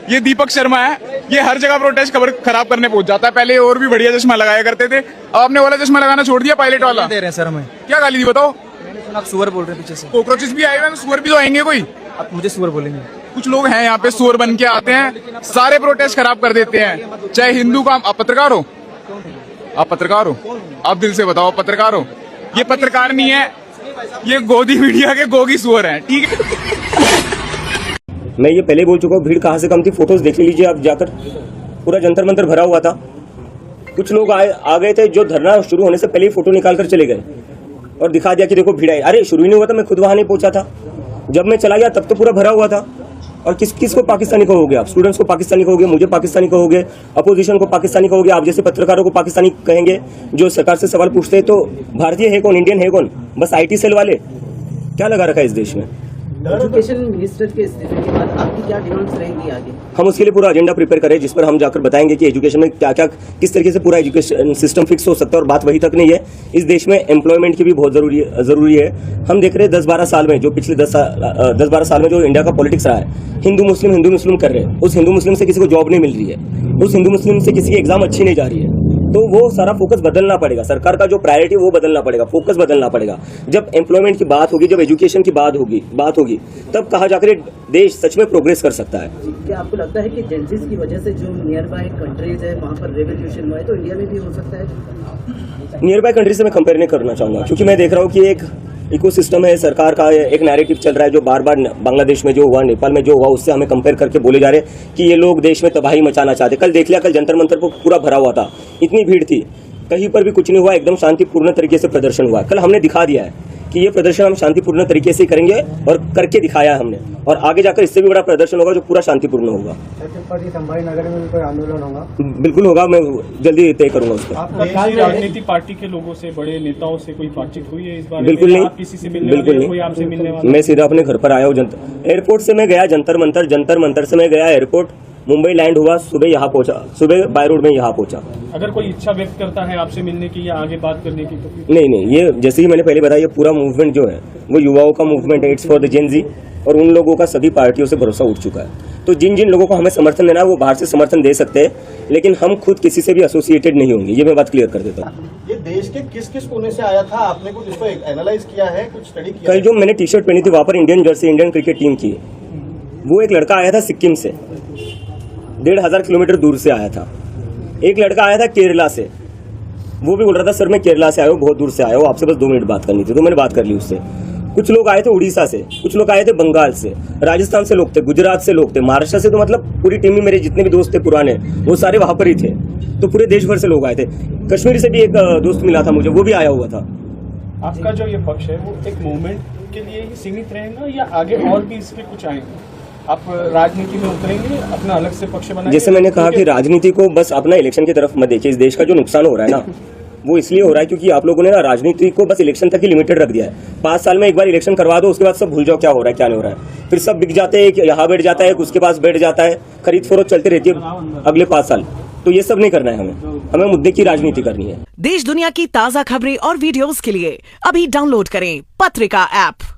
ये दीपक शर्मा है, ये हर जगह प्रोटेस्ट खबर खराब करने पहुंच जाता है। पहले और भी बढ़िया चश्मा लगाया करते थे, अब आपने वाला चश्मा लगाना छोड़ दिया, पायलट वाला दे रहे हैं सर हमें। क्या गाली दी बताओ? आप सुअर बोल रहे हैं पीछे से। कॉकरोचेस भी आए हुए हैं, सुअर भी तो आएंगे कोई। आप मुझे सुअर बोलेंगे? कुछ लोग हैं यहाँ पे सुअर बन के आते हैं, सारे प्रोटेस्ट खराब कर देते हैं। चाहे हिंदू का, आप पत्रकार हो? आप पत्रकार हो? आप दिल से बताओ, पत्रकार हो? ये पत्रकार नहीं है, ये गोदी मीडिया के गोगी सुअर हैं, ठीक है? मैं ये पहले बोल चुका हूँ, भीड़ कहाँ से कम थी, फोटोज देख लीजिए आप जाकर, पूरा जंतर मंतर भरा हुआ था। कुछ लोग आ गए थे जो धरना शुरू होने से पहले ही फोटो निकाल कर चले गए और दिखा दिया कि देखो भीड़ आई। अरे शुरू ही नहीं हुआ था, मैं खुद वहां नहीं पहुंचा था, जब मैं चला गया तब तो पूरा भरा हुआ था। और किस को पाकिस्तानी कहोगे आप? स्टूडेंट्स को पाकिस्तानी कहोगे, मुझे पाकिस्तानी कहोगे, अपोजिशन को पाकिस्तानी कहोगे, आप जैसे पत्रकारों को पाकिस्तानी कहेंगे जो सरकार से सवाल पूछते हैं। तो भारतीय है कौन, इंडियन है कौन? बस IT सेल वाले। क्या लगा रखा है इस देश में? एजुकेशन मिनिस्टर के इस्तीफे के बाद आपकी क्या डिमांड्स रहेंगी आगे? हम उसके लिए पूरा एजेंडा प्रिपेयर करें, जिस पर हम जाकर बताएंगे कि एजुकेशन में क्या क्या, किस तरीके से पूरा एजुकेशन सिस्टम फिक्स हो सकता है। और बात वही तक नहीं है, इस देश में एम्प्लॉयमेंट की भी बहुत जरूरी है। हम देख रहे हैं 10-12 साल में, जो पिछले 10-12 साल में जो इंडिया का पॉलिटिक्स रहा है, हिंदू मुस्लिम कर रहे हैं। उस हिंदू मुस्लिम से किसी को जॉब नहीं मिल रही है, उस हिंदू मुस्लिम से किसी की एग्जाम अच्छी नहीं जा रही है। तो वो सारा फोकस बदलना पड़ेगा, सरकार का जो प्रायोरिटी वो बदलना पड़ेगा, फोकस बदलना पड़ेगा। जब एम्प्लॉयमेंट की बात होगी, जब एजुकेशन की बात होगी, तब कहा जाकर देश सच में प्रोग्रेस कर सकता है। क्या आपको लगता है कि जेंसिस की वजह से जो नियर बाय कंट्रीज है वहाँ पर रेवोल्यूशन हुआ है, तो इंडिया में भी हो सकता है? नियर बाय कंट्री से मैं कंपेयर नहीं करना चाहूंगा, क्योंकि मैं देख रहा हूँ कि एक इकोसिस्टम है, सरकार का एक नैरेटिव चल रहा है जो बार बार बांग्लादेश में जो हुआ, नेपाल में जो हुआ, उससे हमें कंपेयर करके बोले जा रहे हैं कि ये लोग देश में तबाही मचाना चाहते। कल देख लिया, कल जंतर मंतर पर पूरा भरा हुआ था, इतनी भीड़ थी, कहीं पर भी कुछ नहीं हुआ, एकदम शांतिपूर्ण तरीके से प्रदर्शन हुआ। कल हमने दिखा दिया है कि ये प्रदर्शन हम शांतिपूर्ण तरीके से करेंगे और करके दिखाया है हमने, और आगे जाकर इससे भी बड़ा प्रदर्शन होगा जो पूरा शांतिपूर्ण होगा। संभाजी नगर में कोई आंदोलन होगा? बिल्कुल होगा, मैं जल्दी तय करूंगा उस पर। राजनीतिक पार्टी के लोगों से, बड़े नेताओं से कोई बातचीत हुई है इस बारे में? बिल्कुल नहीं, किसी से मिलने बिल्कुल नहीं, कोई आपसे मिलने वाला? मैं सीधा अपने घर पर आया हूँ। एयरपोर्ट से मैं गया जंतर मंतर से मैं गया एयरपोर्ट, मुंबई लैंड हुआ, सुबह यहाँ पहुंचा, सुबह बाय रोड में यहाँ पहुंचा। अगर कोई इच्छा व्यक्त करता है आपसे मिलने की या आगे बात करने की तो? नहीं, ये जैसे ही मैंने पहले बताया, ये पूरा मूवमेंट जो है वो युवाओं का मूवमेंट है, इट्स फॉर द जेन जी, और उन लोगों का सभी पार्टियों से भरोसा उठ चुका है। तो जिन लोगों को हमें समर्थन देना है वो बाहर से समर्थन दे सकते हैं, लेकिन हम खुद किसी से भी एसोसिएटेड नहीं होंगे, ये मैं बात क्लियर कर देता हूँ। ये देश के किस कोने से आया था, आपने कुछ इसको एनालाइज किया है, कुछ स्टडी किया? कल जो मैंने टी-शर्ट पहनी थी वहाँ पर Indian Jersey, Indian cricket team की, वो एक लड़का आया था सिक्किम से, 1500 किलोमीटर दूर से आया था। एक लड़का आया था केरला से, वो भी बोल रहा था सर मैं केरला से आया हूँ, बहुत दूर से आया हूँ, आपसे बस 2 मिनट बात करनी थी, तो मैंने बात कर ली उससे। कुछ लोग आए थे उड़ीसा से, कुछ लोग आए थे बंगाल से, राजस्थान से लोग थे, गुजरात से लोग थे, महाराष्ट्र से, तो मतलब पूरी टीम में मेरे जितने भी दोस्त थे पुराने, वो सारे वहां पर ही थे। तो पूरे देश भर से लोग आए थे। कश्मीर से भी एक दोस्त मिला था मुझे, वो भी आया हुआ था। आपका जो ये पक्ष है वो एक मूवमेंट के लिए ही सीमित रहेगा या आगे और भी इसके कुछ आएंगे? आप राजनीति में उतरेंगे, अपना अलग से पक्ष बनाएंगे? जैसे मैंने कहा कि राजनीति को बस अपना इलेक्शन की तरफ मत देखिए। इस देश का जो नुकसान हो रहा है ना, वो इसलिए हो रहा है क्योंकि आप लोगों ने ना राजनीति को बस इलेक्शन तक ही लिमिटेड रख दिया है। 5 साल में एक बार इलेक्शन करवा दो, उसके बाद सब भूल जाओ क्या हो रहा है क्या नहीं हो रहा है। फिर सब बिक जाते हैं, यहाँ बैठ जाता है, उसके पास बैठ जाता है, खरीद फरोख्त चलती रहती है अगले 5 साल। तो ये सब नहीं करना है हमें मुद्दे की राजनीति करनी है। देश दुनिया की ताज़ा खबरें और वीडियोस के लिए अभी डाउनलोड करें पत्रिका ऐप।